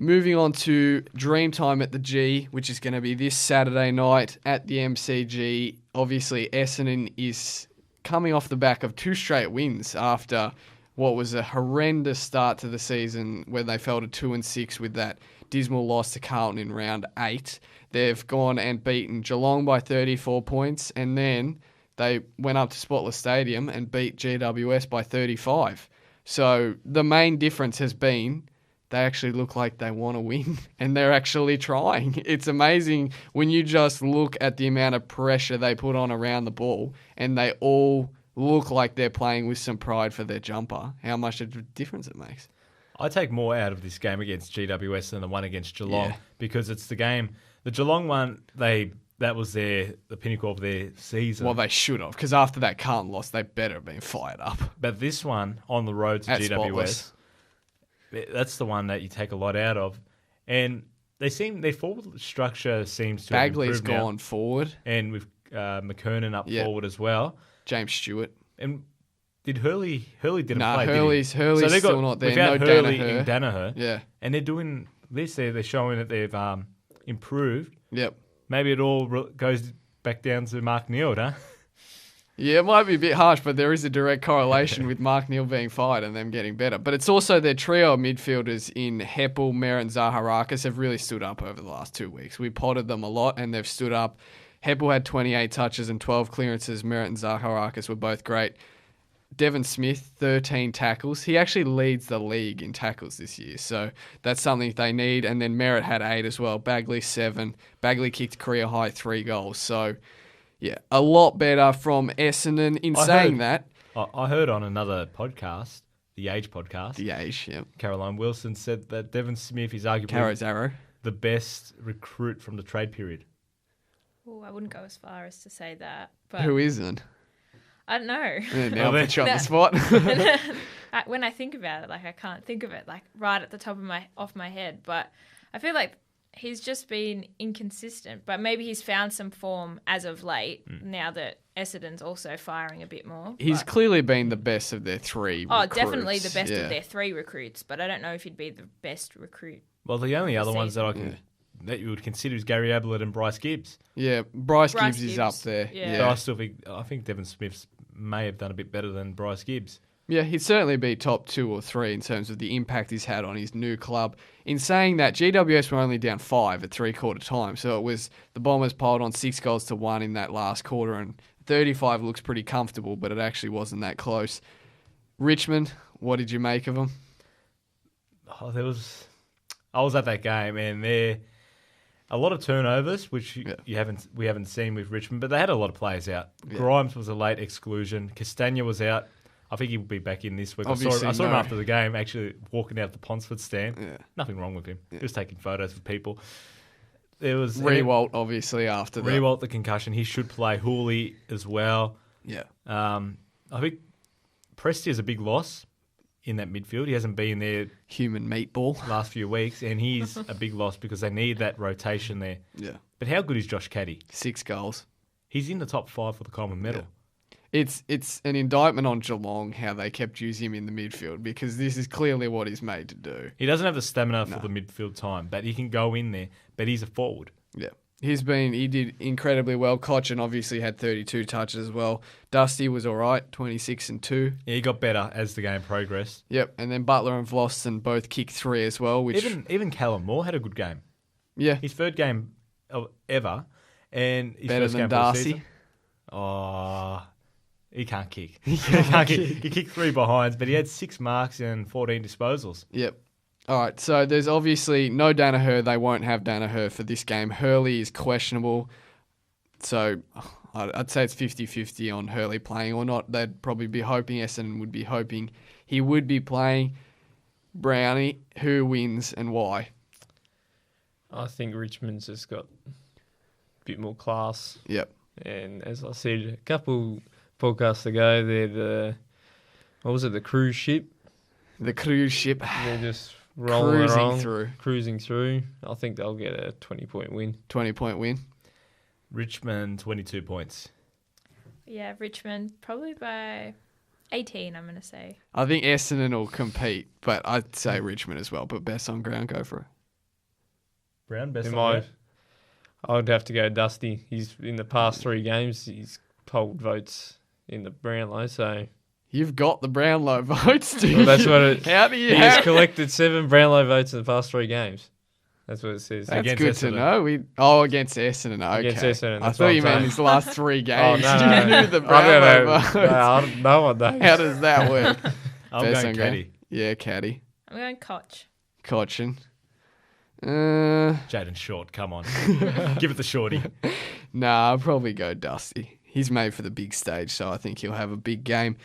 Moving on to Dreamtime at the G, which is going to be this Saturday night at the MCG. Obviously, Essendon is coming off the back of 2 straight wins after what was a horrendous start to the season where they fell to 2-6 with that dismal loss to Carlton in round 8. They've gone and beaten Geelong by 34 points, and then they went up to Spotless Stadium and beat GWS by 35. So the main difference has been they actually look like they want to win, and they're actually trying. It's amazing when you just look at the amount of pressure they put on around the ball, and they all look like they're playing with some pride for their jumper, how much of a difference it makes. I take more out of this game against GWS than the one against Geelong because it's the game. The Geelong one, that was the pinnacle of their season. Well, they should have, because after that Carlton loss, they better have been fired up. But this one, on the road to At GWS, Spotless. that's the one that you take a lot out of. And their forward structure seems to Bagley's have improved gone now. forward. And with McKernan up forward as well. James Stewart. And did Hurley didn't play, Hurley's did he? Hurley's still not there. Without No Hurley Danaher. and Danaher. Yeah. And they're doing this. They're showing that they've improved. Yep. Maybe it all goes back down to Mark Neal, huh? Yeah, it might be a bit harsh, but there is a direct correlation with Mark Neal being fired and them getting better. But it's also their trio of midfielders in Heppel, Merritt and Zaharakis have really stood up over the last 2 weeks. We potted them a lot and they've stood up. Heppel had 28 touches and 12 clearances. Merritt and Zaharakis were both great. Devon Smith, 13 tackles. He actually leads the league in tackles this year, so that's something they need. And then Merritt had 8 as well. Bagley 7. Bagley kicked career high 3 goals. So, yeah, a lot better from Essendon. In saying that, I heard on another podcast, the Age podcast, Caroline Wilson said that Devon Smith is arguably the best recruit from the trade period. Oh, I wouldn't go as far as to say that. But who isn't? I don't know. Yeah, now I put you on the spot. When I think about it, I can't think of it right at the top of off my head. But I feel like he's just been inconsistent. But maybe he's found some form as of late. Now that Essendon's also firing a bit more. He's clearly been the best of their 3 recruits. Oh, definitely the best of their 3 recruits. But I don't know if he'd be the best recruit. Well, the only other ones that you would consider is Gary Ablett and Bryce Gibbs. Yeah, Bryce Gibbs is up there. Yeah. But I think Devon Smith may have done a bit better than Bryce Gibbs. Yeah, he'd certainly be top 2 or 3 in terms of the impact he's had on his new club. In saying that, GWS were only down 5 at 3/4 time, so it was the Bombers piled on 6-1 in that last quarter, and 35 looks pretty comfortable, but it actually wasn't that close. Richmond, what did you make of them? I was at that game, and they're a lot of turnovers, which we haven't seen with Richmond, but they had a lot of players out. Yeah. Grimes was a late exclusion. Castagna was out. I think he will be back in this week. I saw him after the game, actually walking out the Ponsford stand. Yeah. Nothing wrong with him. Yeah. Just taking photos with people. There was Rewalt, obviously, after that. Rewalt, the concussion. He should play. Hooley as well. Yeah. I think Presti is a big loss in that midfield. He hasn't been there human meatball last few weeks, and he's a big loss because they need that rotation there. Yeah. But how good is Josh Caddy? 6 goals. He's in the top 5 for the Coleman medal. Yeah. It's an indictment on Geelong how they kept using him in the midfield, because this is clearly what he's made to do. He doesn't have the stamina for the midfield time, but he can go in there, but he's a forward. Yeah. He did incredibly well. Cochin obviously had 32 touches as well. Dusty was all right, 26 and 2. Yeah, he got better as the game progressed. Yep, and then Butler and Vlosten both kicked 3 as well. Which even Callum Moore had a good game. Yeah. His third game ever, and his better first than game Darcy. For the season. Oh, he can't kick. He can't kick. He kicked 3 behinds, but he had 6 marks and 14 disposals. Yep. All right, so there's obviously no Danaher. They won't have Danaher for this game. Hurley is questionable. So I'd say it's 50-50 on Hurley playing or not. They'd probably be hoping, Essendon would be hoping he would be playing. Brownie, who wins and why? I think Richmond's just got a bit more class. Yep. And as I said a couple podcasts ago, they're the cruise ship? The cruise ship. They're just rolling cruising through. I think they'll get a 20-point win. 20-point win. Richmond, 22 points. Yeah, Richmond, probably by 18, I'm going to say. I think Essendon will compete, but I'd say Richmond as well. But best on ground, go for it. Brown, best In on ground? I'd have to go Dusty. He's in the past 3 games, he's polled votes in the Brownlow, so You've got the Brownlow votes, dude. well, that's what it. How do you He has have? collected 7 Brownlow votes in the past 3 games. That's what it says. That's Against good to Essendon. know. Against Essendon. Okay. Against Essendon, I that's thought what you I'm meant saying. his last 3 Oh, games. no, You no. knew the I Brownlow don't know. votes. No, I don't know what that is. How does that work? I'm Best going on ground. Caddy. Yeah, Caddy. I'm going Koch. Cochin. Jaden Short, come on. Give it the shorty. Nah, I'll probably go Dusty. He's made for the big stage, so I think he'll have a big game.